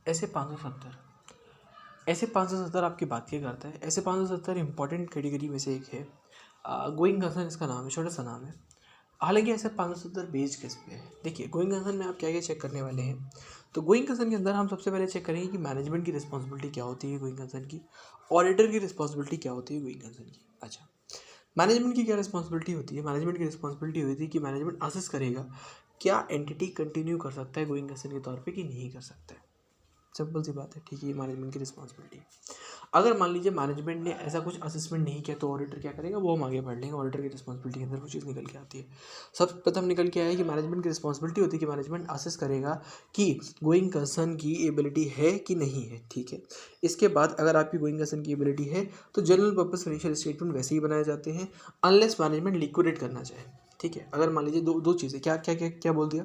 ऐसे 570 ऐसे 570 आपकी बात क्या करता है? ऐसे 570 इंपॉर्टेंट कैटेगरी में से एक है। गोइंग कंसर्न इसका नाम है, छोटा सा नाम है। हालांकि ऐसे 570 बेस किस पे है? देखिए, गोइंग कंसर्न में आप क्या क्या चेक करने वाले हैं। तो गोइंग कंसर्न के अंदर हम सबसे पहले चेक करेंगे कि मैनेजमेंट की रिस्पॉन्सिबिलिटी क्या होती है गोइंग कंसर्न की, ऑडिटर की रिस्पॉन्सिबिलिटी क्या होती है गोइंग कंसर्न की। अच्छा, मैनेजमेंट की क्या रिस्पॉन्सिबिलिटी होती है? मैनेजमेंट की रिस्पॉन्सिबिलिटी होती है कि मैनेजमेंट असेस करेगा क्या एंटिटी कंटिन्यू कर सकता है गोइंग कंसर्न के तौर पे कि नहीं कर सकता है। सिंपल सी बात है, ठीक है, ये मैनेजमेंट की रिस्पॉन्सिबिलिटी है। अगर मान लीजिए मैनेजमेंट ने ऐसा कुछ असेसमेंट नहीं किया तो ऑडिटर क्या करेगा, वो हम आगे बढ़ लेंगे। ऑडिटर की रिस्पॉन्सिबिलिटी के अंदर वो चीज़ निकल के आती है। सब प्रथम निकल के आया है कि मैनेजमेंट की रिस्पॉन्सिबिलिटी होती है कि मैनेजमेंट असेस करेगा कि गोइंग कंसर्न की एबिलिटी है कि नहीं है, ठीक है। इसके बाद अगर आपकी गोइंग कंसर्न की एबिलिटी है तो जनरल पर्पस फाइनेंशियल स्टेटमेंट वैसे ही बनाए जाते हैं अनलेस मैनेजमेंट लिक्विडेट करना चाहे, ठीक है। अगर मान लीजिए दो दो चीज़ें, क्या क्या क्या क्या बोल दिया।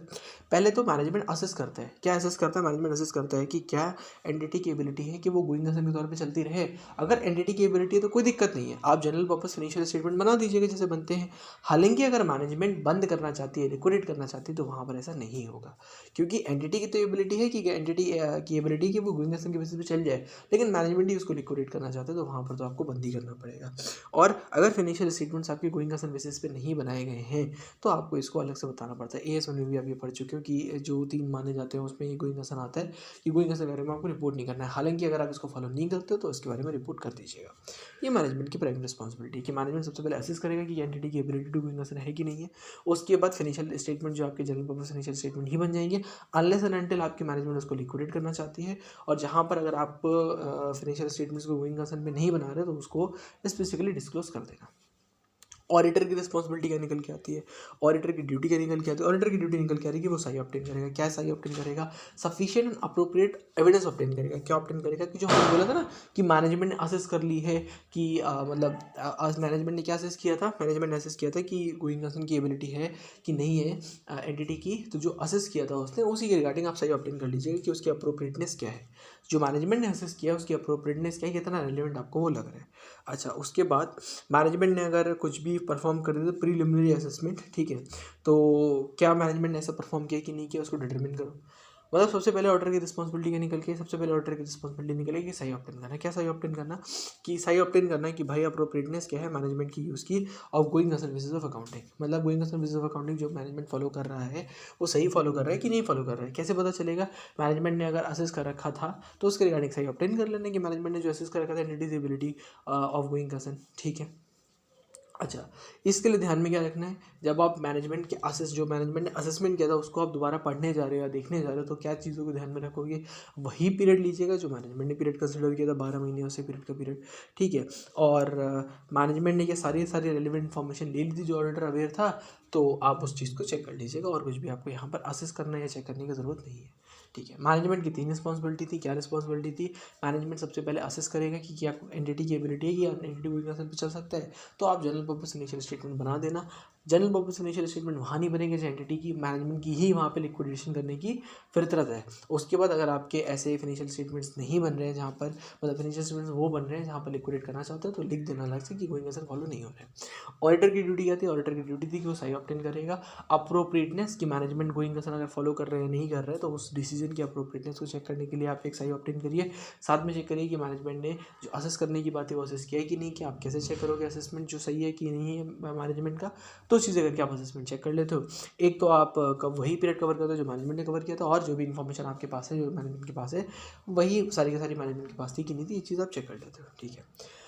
पहले तो मैनेजमेंट असेस करता है, क्या असेस करता है मैनेजमेंट, असेस करता है कि क्या एंटिटी की एबिलिटी है कि वो गोइंग कंसर्न के तौर पे चलती रहे। अगर एंटिटी की एबिलिटी है तो कोई दिक्कत नहीं है, आप जनरल पर्पस फाइनेंशियल स्टेटमेंट बना दीजिएगा जैसे बनते हैं। हालांकि अगर मैनेजमेंट बंद करना चाहती है, लिक्विडेट करना चाहती है, तो वहाँ पर ऐसा नहीं होगा, क्योंकि एंटिटी की तो एबिलिटी है कि एंटिटी की एबिलिटी कि वो गोइंग कंसर्न के बेसिस पे चल जाए, लेकिन मैनेजमेंट ही उसको लिक्विडेट करना चाहते हैं तो वहाँ पर तो आपको बंदी करना पड़ेगा। और अगर फाइनेंशियल स्टेटमेंट्स आपके गोइंग कंसर्न बेसिस पे नहीं बनाए गए हैं तो आपको इसको अलग से बताना पड़ता है। एएस में भी आप ये पढ़ चुके हो कि जो 3 माने जाते हैं उसमें ये गोइंग कंसर्न आता है कि गोइंग कंसर्न के बारे में आपको रिपोर्ट नहीं करना है। हालांकि अगर आप इसको फॉलो नहीं करते हो तो इसके बारे में रिपोर्ट कर दीजिएगा। ये मैनेजमेंट की प्राइमरी रिस्पॉन्सिबिलिटी है कि मैनेजमेंट सबसे पहले असेस करेगा कि एंटिटी की एबिलिटी टू गोइंग कंसर्न है कि नहीं है। उसके बाद फाइनेंशियल स्टेटमेंट जो आपके जनरल पर्पस फाइनेंशियल स्टेटमेंट ही बन जाएंगे अनलेस एंड अनटिल आपकी मैनेजमेंट उसको लिक्विडेट करना चाहती है। और जहाँ पर अगर आप फाइनेंशियल स्टेटमेंट्स को गोइंग कंसर्न में नहीं बना रहे तो उसको स्पेसिफिकली डिस्क्लोज कर देना। ऑडिटर की रिस्पॉन्सिबिलिटी क्या निकल के आती है, ऑडिटर की ड्यूटी क्या निकल के आती है? ऑडिटर की ड्यूटी निकल के आ रही है कि वो सही ऑब्टेन करेगा। क्या सही ऑब्टेन करेगा? Sufficient and appropriate evidence obtain करेगा। क्या ऑब्टेन करेगा कि जो हमने बोला था ना कि मैनेजमेंट ने असेस कर ली है कि मतलब आज मैनेजमेंट ने क्या असेस किया था, मैनेजमेंट ने असेस किया था कि गोइंग कंसर्न की एबिलिटी है कि नहीं है एंटिटी की, तो जो असेस किया था उसने उसी के रिगार्डिंग आप सही ऑब्टेन कर लीजिएगा कि उसकी अप्रोप्रिएटनेस क्या है, जो मैनेजमेंट ने असेस किया उसकी अप्रोप्रिएटनेस क्या है, कितना रेलिवेंट आपको वो लग रहा है। अच्छा, उसके बाद मैनेजमेंट ने अगर कुछ भी परफॉर्म कर दिया तो प्रीलिमिनरी असेसमेंट, ठीक है, तो क्या मैनेजमेंट ने ऐसा परफॉर्म किया कि नहीं किया उसको डिटरमिन करो। मतलब सबसे पहले ऑर्डर की रिस्पॉन्सिबिलिटी क्या निकल के, सबसे पहले ऑर्डर की रिस्पॉन्सिबिलिटी निकलेगी कि सही ऑप्टेन करना है। क्या सही ऑप्टेन करना, कि सही ऑप्टेन करना है कि भाई अप्रोप्रिएटनेस क्या है मैनेजमेंट की यूज़ की of going services of accounting. मतलब गोइंग सर्विसेज ऑफ अकाउंटिंग जो मैनेजमेंट फॉलो कर रहा है वो सही फॉलो कर रहा है कि नहीं फॉलो कर रहा है। कैसे पता चलेगा? मैनेजमेंट ने अगर असेस कर रखा था तो उसके रिगार्डिंग सही ऑप्टेन कर लेना कि मैनेजमेंट ने जो असेस कर रखा था entities ability of going concern, ठीक है। अच्छा, इसके लिए ध्यान में क्या रखना है, जब आप मैनेजमेंट के असेस जो मैनेजमेंट ने असेसमेंट किया था उसको आप दोबारा पढ़ने जा रहे हो या देखने जा रहे हो तो क्या चीज़ों को ध्यान में रखोगे, वही पीरियड लीजिएगा जो मैनेजमेंट ने पीरियड कंसिडर किया था, 12 महीने से पीरियड का पीरियड, ठीक है। और मैनेजमेंट ने ये सारी सारी रेलिवेंट इन्फॉर्मेशन ले ली थी जो ऑडिटर अवेयर था, तो आप उस चीज़ को चेक कर लीजिएगा और कुछ भी आपको यहाँ पर असेस करना या चेक करने की ज़रूरत नहीं है, ठीक है। मैनेजमेंट की 3 रिस्पॉन्सिबिलिटी थी। क्या रिस्पॉन्सिबिलिटी थी? मैनेजमेंट सबसे पहले असेस करेगा कि क्या एंटिटी की एबिलिटी है कि एंटिटी गोइंग कंसर्न पे चल सकता है, तो आप जनरल पर्पस इनिशियल स्टेटमेंट बना देना। जनरल पर्पस इनिशियल स्टेटमेंट वहाँ नहीं बनेंगे जहाँ एंटिटी की मैनेजमेंट की ही वहाँ पे लिक्विडेशन करने की फितरत है। उसके बाद अगर आपके ऐसे फिनिशियल स्टेटमेंट्स नहीं बन रहे हैं जहाँ पर मतलब फिनिशियल स्टेटमेंट्स वो बन रहे हैं जहाँ पर लिक्विडेट करना चाहते हैं तो लिख देना अलग से कि गोइंग कंसर्न फॉलो नहीं हो रहा है। ऑडिटर की ड्यूटी क्या थी? ऑडिटर की ड्यूटी थी कि वो सही ऑब्टेन करेगा अप्रोप्रिएटनेस कि मैनेजमेंट गोइंग कंसर्न अगर फॉलो कर रहे हैं नहीं कर रहे हैं तो उस डिसीजन की अप्रोप्रिएटनेस को चेक करने के लिए आप एक सही ऑब्टेन करिए। साथ में चेक करिए कि मैनेजमेंट ने जो असेस करने की बात है वो असेस किया है कि नहीं किया। आप कैसे चेक करोगे असेसमेंट जो सही है कि नहीं है मैनेजमेंट का? दो चीज़ें करके आप असेसमेंट चेक कर लेते हो। एक तो आप कब वही पीरियड कवर करते हो जो मैनेजमेंट ने कवर किया था और जो भी इन्फॉर्मेशन आपके पास है जो मैनेजमेंट के पास है वही सारी की सारी मैनेजमेंट के पास थी कि नहीं थी, ये चीज़ आप चेक कर लेते हो, ठीक है।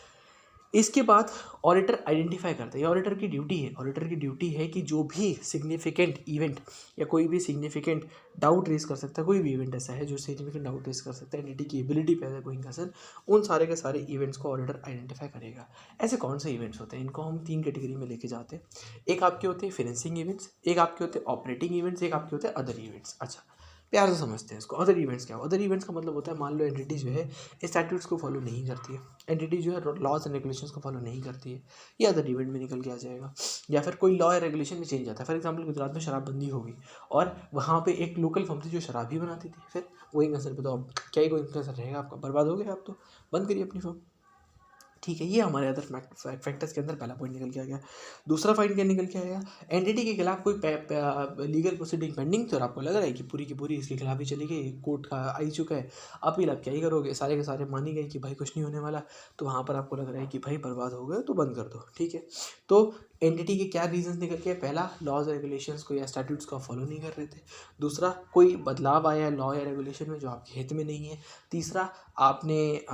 इसके बाद ऑडिटर आइडेंटिफाई करता है, ये ऑडिटर की ड्यूटी है। ऑडिटर की ड्यूटी है कि जो भी सिग्निफिकेंट इवेंट या कोई भी सिग्निफिकेंट डाउट रेस कर सकता है, कोई भी इवेंट ऐसा है जो सिग्निफिकेंट डाउट रेस कर सकता है एंटिटी की एबिलिटी पे है गोइंग कंसर्न, उन सारे के सारे इवेंट्स को ऑडिटर आइडेंटिफाई करेगा। ऐसे कौन से इवेंट्स होते हैं? इनको हम 3 कैटेगरी में लेके जाते हैं। एक आपके होते हैं फाइनेंसिंग इवेंट्स, एक आपके होते हैं ऑपरेटिंग इवेंट्स, एक आपके होते हैं अदर इवेंट्स। अच्छा, प्यार से समझते हैं इसको। अदर इवेंट्स क्या हो? अदर इवेंट्स का मतलब होता है मान लो एंटिटी जो है स्टैट्यूट्स को फॉलो नहीं करती है, एंटिटी जो है लॉज एंड रेगुलेशंस को फॉलो नहीं करती है, ये अदर इवेंट में निकल के आ जाएगा। या फिर कोई लॉ या रेगुलेशन में चेंज आता है। फॉर एग्जांपल गुजरात में शराबबंदी होगी और वहाँ पे एक लोकल फर्म थी जो शराब ही बनाती थी, फिर गोइंग कंसर्न पे तो अब क्या ही गोइंग कंसर्न रहेगा आपका, बर्बाद हो गया आप तो, बंद करिए अपनी फर्म, ठीक है, ये हमारे अदर फैक्टर्स के अंदर पहला पॉइंट निकल के आ गया। दूसरा पॉइंट क्या निकल के आएगा, एंटिटी के खिलाफ कोई लीगल प्रोसीडिंग पेंडिंग, तो आपको लग रहा है कि पूरी की पूरी इसके खिलाफ ही चली गई, कोर्ट का आ ही चुका है, अपील आप क्या ही करोगे, सारे के सारे मान ही गए कि भाई कुछ नहीं होने वाला, तो वहाँ पर आपको लग रहा है कि भाई बर्बाद हो गए तो बंद कर दो। ठीक है, तो एंटिटी के क्या रीजंस निकल के, पहला लॉज रेगुलेशंस को या स्टैट्यूट्स को फॉलो नहीं कर रहे थे, दूसरा कोई बदलाव आया लॉ या रेगुलेशन में जो आपके हित में नहीं है, तीसरा आपने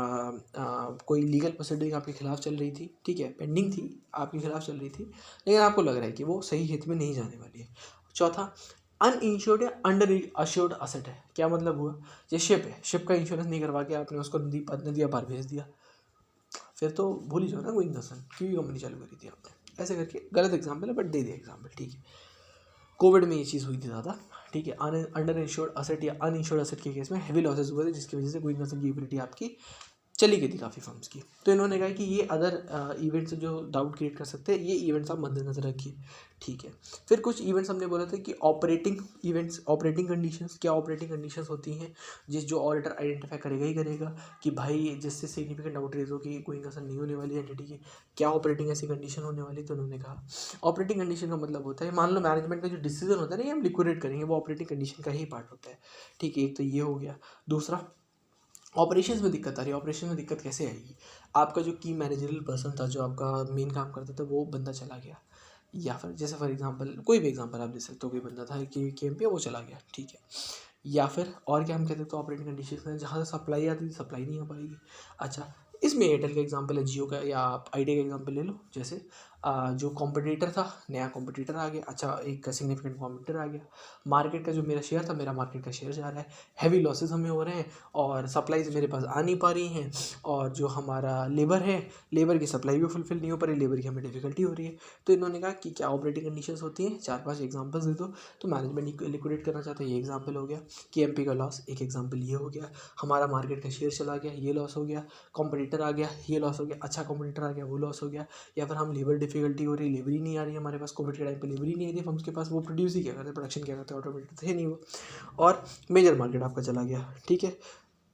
कोई लीगल प्रोसीडिंग आपके खिलाफ चल रही थी, ठीक है, पेंडिंग थी, आपके खिलाफ चल रही थी, लेकिन आपको लग रहा है कि वो सही हित में नहीं जाने वाली है, चौथा अनइंश्योर्ड या अंडर अश्योर्ड असेट है। क्या मतलब हुआ, ये शिप है, शिप का इंश्योरेंस नहीं करवा के आपने उसको नदी पार भेज दिया, फिर तो भूल ही जाओ ना गोइंग कंसर्न, क्यों कंपनी चालू करी थी आपने, ऐसे करके गलत एग्जाम्पल है बट दे दिया एग्जाम्पल। ठीक है, कोविड में ये चीज़ हुई थी ज़्यादा। ठीक है, अंडर इंश्योर्ड असेट या अनइंश्योर्ड असेट के केस में हैवी लॉसेस हुए थे, जिसकी वजह से गोइंग कंसर्न की एबिलिटी आपकी चली गई थी काफ़ी फर्म्स की। तो इन्होंने कहा कि ये अदर इवेंट्स जो डाउट क्रिएट कर सकते हैं, ये इवेंट्स आप मद्देनजर रखिए। ठीक है, फिर कुछ इवेंट्स हमने बोला था कि ऑपरेटिंग इवेंट्स, ऑपरेटिंग कंडीशंस, क्या ऑपरेटिंग कंडीशंस होती हैं जो ऑडिटर आइडेंटिफाई करेगा ही करेगा कि भाई जिससे सिग्निफिकेंट डाउट रेज हो कि गोइंग कंसर्न नहीं होने वाली एंटिटी की, क्या ऑपरेटिंग ऐसी कंडीशन होने वाली। तो उन्होंने कहा ऑपरेटिंग कंडीशन का मतलब होता है, मान लो मैनेजमेंट का जो डिसीजन होता है ना, हम लिक्विडेट करेंगे, वो ऑपरेटिंग कंडीशन का ही पार्ट होता है। ठीक है, एक तो ये हो गया। दूसरा ऑपरेशंस में दिक्कत आ रही है, ऑपरेशन में दिक्कत कैसे आएगी, आपका जो की मैनेजरल पर्सन था, जो आपका मेन काम करता था, वो बंदा चला गया, या फिर जैसे फॉर एग्जांपल कोई भी एग्जांपल आप ले सकते हो, कोई बंदा था कि एम पे वो चला गया। ठीक है, या फिर और क्या हम कहते हैं, तो ऑपरेटिंग कंडीशन में जहाँ से सप्लाई आती थी सप्लाई नहीं आ पाएगी। अच्छा, इसमें एयरटेल का एग्जांपल है, जियो का या आप आइडिया का एग्जांपल ले लो, जैसे जो कॉम्पिटिटर था, नया कॉम्पिटिटर आ गया, अच्छा एक सिग्निफिकेंट कॉम्पिटिटर आ गया, मार्केट का जो मेरा शेयर था, मेरा मार्केट का शेयर जा रहा है, हैवी लॉसेस हमें हो रहे हैं और सप्लाईज मेरे पास आ नहीं पा रही हैं, और जो हमारा लेबर है, लेबर की सप्लाई भी फुलफिल नहीं हो पा रही, लेबर की हमें डिफिकल्टी हो रही है। तो इन्होंने कहा कि क्या ऑपरेटिंग कंडीशंस होती हैं, 4-5 एग्जांपल्स दे दो। तो मैनेजमेंट लिक्विडेट करना चाहता है, ये एग्जांपल हो गया, कि एमपी का लॉस, एक एग्जांपल ये हो गया, हमारा मार्केट का शेयर चला गया, ये लॉस हो गया, कॉम्पिटिटर आ गया, ये लॉस हो गया, अच्छा कॉम्पिटिटर आ गया, वो लॉस हो गया, या फिर हम लेबर डिफिकल्टी हो रही, लेबर ही नहीं आ रही है हमारे पास, कोविड के टाइम पे लेबर ही नहीं आई थी फर्म्स के पास, वो प्रोड्यूस ही क्या करते, प्रोडक्शन क्या करते, ऑटोमेटेड थे नहीं वो, और मेजर मार्केट आपका चला गया। ठीक है,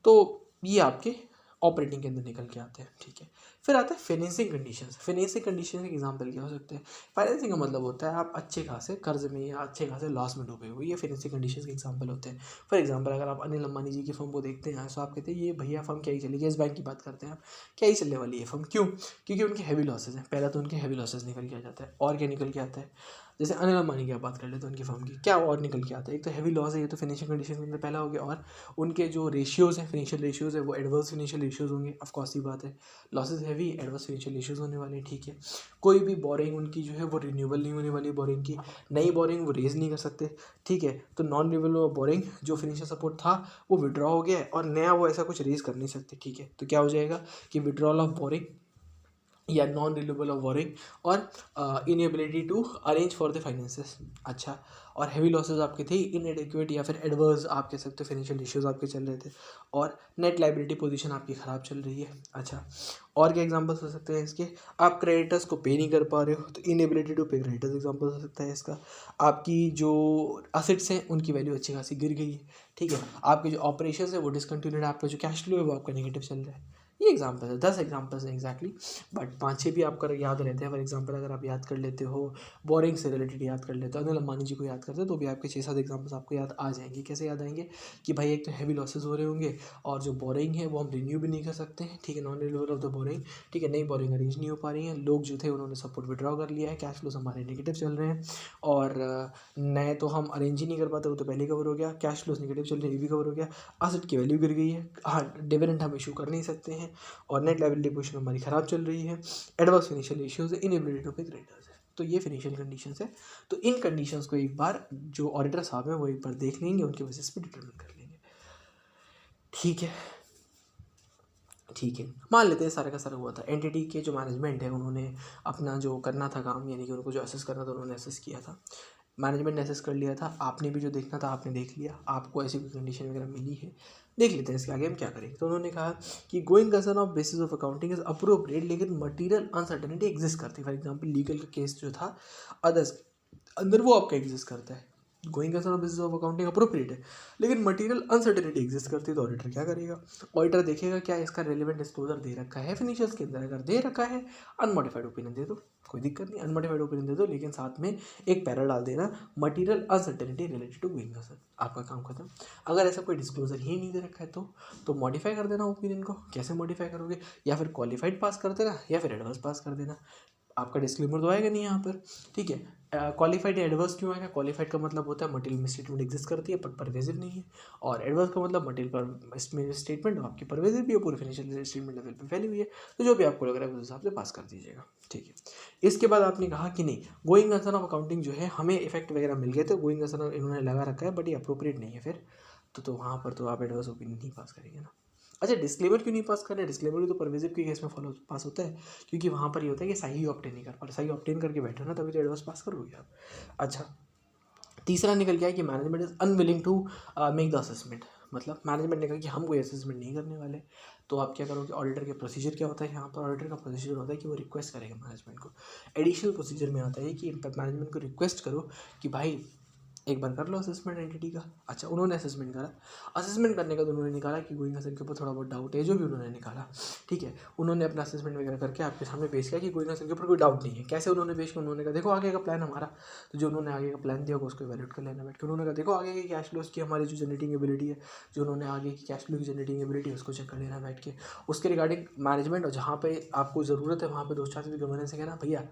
तो ये आपके ऑपरेटिंग के अंदर निकल के आते हैं। ठीक है, फिर आता है फाइनेंसिंग कंडीशंस। फाइनेंसिंग कंडीशन के एग्जांपल क्या हो सकते हैं, फाइनेंसिंग का मतलब होता है आप अच्छे खासे कर्ज में या अच्छे खासे लॉस में डूबे हुए, ये फाइनेंसिंग कंडीशंस के एग्जांपल होते हैं। फॉर एग्जांपल अगर आप अनिल अंबानी जी की फर्म को देखते हैं, तो आप कहते हैं ये भैया फर्म क्या ही चलेगी, इस बैंक की बात करते हैं आप, क्या ही चलने वाली है फर्म, क्यों, क्योंकि उनके हैवी लॉसेज हैं, पहला तो उनके हैवी लॉसेज निकल के आ जाता है, और क्या निकल के आता है, जैसे अनिल अंबानी की आप बात कर लेते हैं, उनकी फर्म की क्या और निकल के आता है, एक तो हैवी लॉस है, ये तो फाइनेंशियल कंडीशन के अंदर पहला हो गया, और उनके जो रेशियोज़ हैं, फाइनेंशियल रेशियोज़ है, वो एडवर्स फाइनेंशियल रेशियोज़ होंगे, ऑफकोर्स ही बात है, losses heavy, adverse financial ratios होने वाले हैं। ठीक है, कोई भी बोरिंग उनकी जो है वो रिन्यूएबल नहीं होने वाली, बोरिंग की नई बोरिंग वो रेज नहीं कर सकते। ठीक है, तो नॉन रिन्यूएबल बोरिंग जो फाइनेंशियल सपोर्ट था वो विड्रॉ हो गया है, और नया वो ऐसा कुछ रेज कर नहीं सकते। ठीक है, तो क्या हो जाएगा कि withdrawal of borrowing or non renewable of borrowing, और inability to arrange for the finances. अच्छा, और हैवी लॉसेज आपके थे, इनएडिक्वेट या फिर एडवर्स आप कह सकते हो, फाइनेंशियल इश्यूज आपके चल रहे थे, और नेट लाइबिलिटी पोजीशन आपकी ख़राब चल रही है। अच्छा, और क्या एग्जांपल्स हो सकते हैं इसके, आप क्रेडिटर्स को पे नहीं कर पा रहे हो, तो इनएबिलिटी टू पे क्रेडिटर्स एग्जांपल हो सकता है इसका। आपकी जो असेट्स हैं उनकी वैल्यू अच्छी खासी गिर गई है। ठीक है, आपके जो ऑपरेशन है वो डिसकंटिन्यूड है, आपका जो कैश फ्लो है वो आपका नेगेटिव चल रहा है। ये एग्जांपल है, 10 एग्जांपल्स हैं एग्जैक्टली, बट 5-6 भी आपका याद रहते हैं। फॉर एग्जांपल अगर आप याद कर लेते हो, बोरिंग से रिलेटेड याद कर लेते हो, अनिल अंबानी जी को याद करते हो, तो भी आपके 6-7 एग्जांपल्स आपको याद आ जाएंगे। कैसे याद आएंगे कि भाई एक तो हैवी लॉसेज हो रहे होंगे, और जो बोरिंग है वो हम रिन्यू भी नहीं कर सकते हैं। ठीक है, non renewable of the boring. ठीक है, नई बोरिंग अरेंज नहीं हो पा रही है, लोग जो थे उन्होंने सपोर्ट विड्रॉ कर लिया है, कैश फ्लोज हमारे नेगेटिव चल रहे हैं, और नए तो हम अरेंज ही नहीं कर पाते, वो तो पहले कवर हो गया, कैश फ्लोज नेगेटिव चल रहे हैं, ये भी कवर हो गया, असेट की वैल्यू गिर गई है, हाँ डिविडेंड हम इशू कर नहीं सकते हैं, और नेट लायबिलिटी पोजीशन हमारी ख़राब चल रही है, एडवर्स फाइनेंशियल इश्यूज है, इनएबिलिटी टू पे क्रेडिटर्स है। तो ये फाइनेंशियल कंडीशंस है। तो इन कंडीशंस को एक बार जो ऑडिटर साहब हैं वो एक बार देख लेंगे, उनके बेसिस पे डिटरमिन कर लेंगे। ठीक है, ठीक है, मान लेते हैं सारा का सारा हुआ था, एंटिटी के जो मैनेजमेंट है उन्होंने अपना जो करना था काम, यानी कि उनको जो असेस करना था उन्होंने असेस किया था, मैनेजमेंट ने असेस कर लिया था, आपने भी जो देखना था आपने देख लिया, आपको ऐसी कोई कंडीशन वगैरह मिली है, देख लेते हैं इसके आगे हम क्या करेंगे। तो उन्होंने कहा कि going concern of basis of accounting is appropriate, लेकिन मटीरियल अनसर्टेनिटी एग्जिस्ट करती है। फॉर एग्जांपल लीगल का केस जो था अदर्स अंदर वो आपका एग्जिस्ट करता है, going concern on basis of accounting appropriate है, लेकिन मटेरियल अनसर्टेनिटी एग्जिस्ट करती है तो ऑडिटर क्या करेगा? ऑडिटर देखेगा क्या इसका रेलिवेंट डिस्क्लोजर दे रखा है फिनिशियल्स के अंदर, अगर दे रखा है अनमोडिफाइड ओपिनियन दे दो, कोई दिक्कत नहीं, अनमोडिफाइड ओपिनियन दे दो, लेकिन साथ में एक पैरा डाल देना material uncertainty related to going concern, आपका काम खत्म। अगर ऐसा कोई डिस्क्लोजर ही नहीं दे रखा है तो मॉडिफाई कर देना ओपिनियन को। कैसे मॉडिफाई करोगे? या फिर क्वालिफाइड पास कर देना या फिर एडवर्स पास कर देना, आपका डिस्क्लेमर तो आएगा नहीं यहाँ पर, ठीक है। क्वालिफाइड एडवर्स क्यों आएगा? क्वालिफाइड का मतलब होता है मटेरियल में स्टेटमेंट एग्जिस्ट करती है बट परवेजिव नहीं है, और एडवर्स का मतलब मटेरियल पर स्टेटमेंट आपकी परवेजिव भी है, पूरे फिनिशियल स्टेटमेंट लेवल पे फैली हुई है, तो जो भी आपको लग रहा है उस हिसाब से पास कर दीजिएगा, ठीक है। इसके बाद आपने कहा कि नहीं गोइंग कंसर्न ऑफ अकाउंटिंग जो है हमें इफेक्ट वगैरह मिल गए, तो गोइंग कंसर्न इन्होंने लगा रखा है बट ये अप्रोप्रिएट नहीं है, फिर तो वहाँ पर तो आप एडवर्स ओपिनियन नहीं पास करेंगे ना। अच्छा, डिस्क्लेमर क्यों नहीं पास कर रहे? डिस्क्लेमर भी तो परवेजिव के केस में फॉलो पास होता है, क्योंकि वहाँ पर ये होता है कि सही ऑप्टेन नहीं कर पा रहे, सही ऑप्टेन करके बैठे ना तभी तो एडवर्स पास करोगे आप। अच्छा, तीसरा निकल गया है कि management is unwilling to make the assessment, मतलब मैनेजमेंट ने कहा कि हम कोई असेसमेंट नहीं करने वाले, तो आप क्या करोगे? ऑडिटर के प्रोसीजर क्या होता है यहाँ पर? ऑडिटर का प्रोसीजर होता है कि वो रिक्वेस्ट करेगा मैनेजमेंट को। एडिशनल प्रोसीजर में आता है कि मैनेजमेंट को रिक्वेस्ट करो कि भाई एक बार कर लो असेसमेंट एंटिटी का। अच्छा, उन्होंने असेसमेंट करा, असेसमेंट करने का तो उन्होंने निकाला कि गोइंग कंसर्न के ऊपर थोड़ा बहुत डाउट है, जो भी उन्होंने निकाला, ठीक है। उन्होंने अपना असेसमेंट वगैरह करके आपके सामने पेश किया कि गोइंग कंसर्न के ऊपर कोई डाउट नहीं है। कैसे उन्होंने पेश किया? उन्होंने कहा देखो आगे का प्लान हमारा, तो जो उन्होंने आगे का प्लान दिया होगा उसको वैलिडेट कर लेना बैठ के। उन्होंने कहा देखो आगे की कैश फ्लोज की हमारी जो जनरेटिंग एबिलिटी है, जो उन्होंने आगे की कैश फ्लो की जनरेटिंग एबिलिटी है उसको चेक कर लेना बैठ के। उसके रिगार्डिंग मैनेजमेंट और जहाँ पे आपको ज़रूरत है वहाँ पे दोस्त चाहते गवर्नेंस से कहना भैया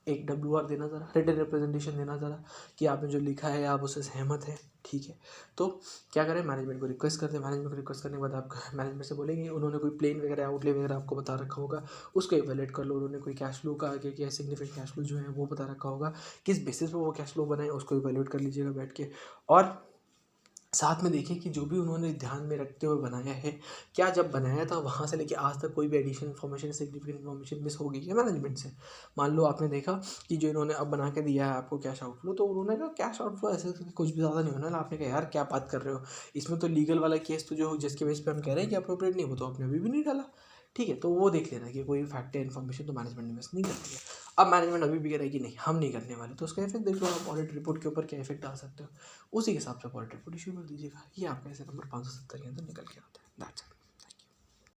एक WR देना ज़रा, रिटन रिप्रेजेंटेशन देना ज़रा कि आपने जो लिखा है आप उससे सहमत है, ठीक है। तो क्या करें? मैनेजमेंट को रिक्वेस्ट करते हैं, मैनेजमेंट को रिक्वेस्ट करने के बाद आप मैनेजमेंट से बोलेंगे, उन्होंने कोई प्लेन वगैरह आउटले वगैरह आपको बता रखा होगा, उसको इवैल्यूएट कर लो। उन्होंने कोई कैश फ्लो का आगे क्या सिग्निफिकेंट कैश फ्लो जो है वो बता रखा होगा, किस बेसिस पर वो कैश फ्लो बनाए उसको इवैल्यूएट कर लीजिएगा बैठ के। और साथ में देखिए कि जो भी उन्होंने ध्यान में रखते हुए बनाया है, क्या जब बनाया था वहाँ से लेके आज तक कोई भी additional information significant information miss हो गई है मैनेजमेंट से। मान लो आपने देखा कि जो इन्होंने अब बना के दिया है आपको कैश आउटफ्लो, तो उन्होंने कहा कैश आउटफ्लो ऐसे कुछ भी ज़्यादा नहीं होना है। आपने कहा यार क्या बात कर रहे हो, इसमें तो लीगल वाला केस तो जो जिसके बेस पे हम कह रहे हैं कि अप्रोप्रिएट नहीं, वो तो आपने अभी भी नहीं डाला, ठीक है। तो वो देख लेना कि कोई फैक्ट है इन्फॉर्मेशन तो मैनेजमेंट ने मिस नहीं करती है। अब मैनेजमेंट अभी भी कह रहा है कि नहीं हम नहीं करने वाले, तो उसका इफेक्ट देख लो आप, ऑडिट रिपोर्ट के ऊपर क्या इफेक्ट डाल सकते हो, उसी के हिसाब से ऑडिट रिपोर्ट इशू कर दीजिएगा। ये आपका ऐसे नंबर 570 के अंदर निकल के आता है। That's it.